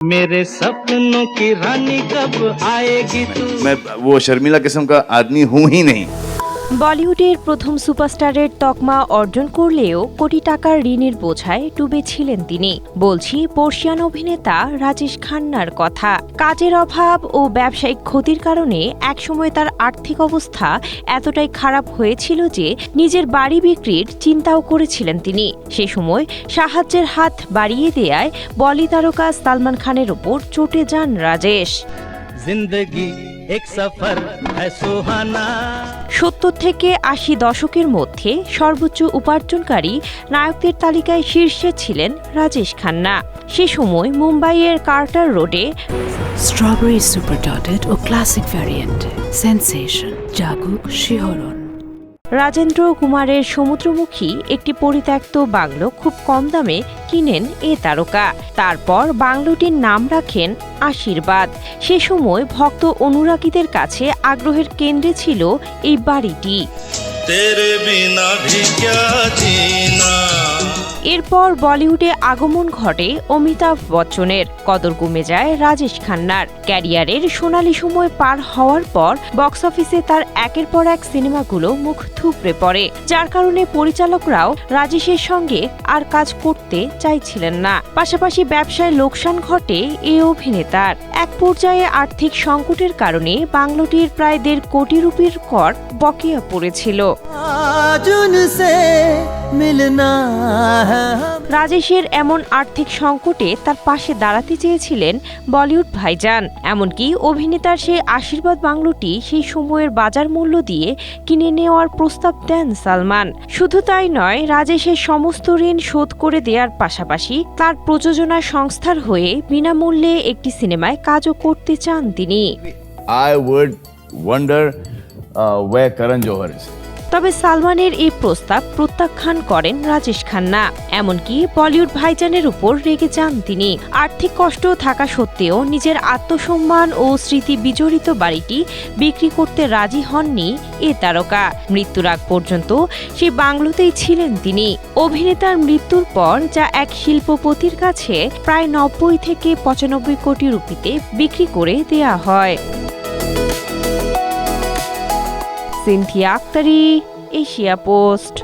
मेरे सपनों की रानी कब आएगी तू। मैं वो शर्मिला किस्म का आदमी हूँ ही नहीं। বলিউডের প্রথম সুপারস্টারের তকমা অর্জন করলেও কোটি টাকার ঋণের বোঝায় ডুবেছিলেন তিনি। বলছি বর্ষিয়ান অভিনেতা রাজেশ খান্নার কথা। কাজের অভাব ও ব্যবসায়িক ক্ষতির কারণে একসময় তার আর্থিক অবস্থা এতটাই খারাপ হয়েছিল যে নিজের বাড়ি বিক্রির চিন্তাও করেছিলেন তিনি। সে সময় সাহায্যের হাত বাড়িয়ে দেয়ায় বলি তারকা সালমান খানের ওপর চটে যান রাজেশ। जिंदगी एक सफर है सुहाना। 70 থেকে 80 দশকের মধ্যে সর্বোচ্চ উপার্জনকারী নায়কদের তালিকায় শীর্ষে ছিলেন রাজেশ খান্না। সে সময় মুম্বাইয়ের কার্টার রোডে স্ট্রবেরি সুপার ডটেড ও ক্লাসিক ভ্যারিয়েন্ট সেন্সেশন জাগুক শিহরণ। রাজেন্দ্র কুমারের সমুদ্রমুখী একটি পরিত্যক্ত বাংলো খুব কম দামে কিনেন এ তারকা। তারপর বাংলোটির নাম রাখেন আশীর্বাদ। সে সময় ভক্ত অনুরাগীদের কাছে আগ্রহের কেন্দ্রে ছিল এই বাড়িটি। तेरे बिना भी क्या जीना। এরপর বলিউডে আগমন ঘটে অমিতাভ বচ্চনের, কদর কমে যায় রাজেশ খান্নার। ক্যারিয়ারের সোনালী সময় পার হওয়ার পর বক্স অফিসে তার একের পর এক সিনেমাগুলো মুখ থুবড়ে পড়ে, যার কারণে পরিচালকরাও রাজেশের সঙ্গে আর কাজ করতে চাইছিলেন না। পাশাপাশি ব্যবসায় লোকসান ঘটে এই অভিনেতার। এক পর্যায়ে আর্থিক সংকটের কারণে বাংলোটির প্রায় 1.5 কোটি রুপির কর বকেয়া পড়েছিল। রাজেশের এমন আর্থিক সংকটে তার পাশে দাঁড়াতে চেয়েছিলেন বলিউড ভাইজান। এমনকি অভিনেতার সেই আশীর্বাদ বাংলোটি সেই সময়ের বাজার মূল্য দিয়ে কিনে নেওয়ার প্রস্তাব দেন সালমান। শুধু তাই নয়, রাজেশের সমস্ত ঋণ শোধ করে দেওয়ার পাশাপাশি তার প্রযোজনা সংস্থার হয়ে বিনামূল্যে একটি সিনেমায় কাজও করতে চান তিনি। I would wonder where Karan Johar is. তবে সালমানের এই প্রস্তাব প্রত্যাখ্যান করেন রাজেশ খান্না। এমনকি বলিউড ভাইজানের উপর রেগে যান তিনি। আর্থিক কষ্ট থাকা সত্ত্বেও নিজের আত্মসম্মান ও স্মৃতি বিজড়িত বাড়িটি বিক্রি করতে রাজি হননি এ তারকা। মৃত্যুর আগ পর্যন্ত সেই বাংলোতেই ছিলেন তিনি। অভিনেতার মৃত্যুর পর যা এক শিল্পপতির কাছে প্রায় 90 থেকে 95 কোটি রুপিতে বিক্রি করে দেয়া হয়। Sinthia Aktari, Asia post.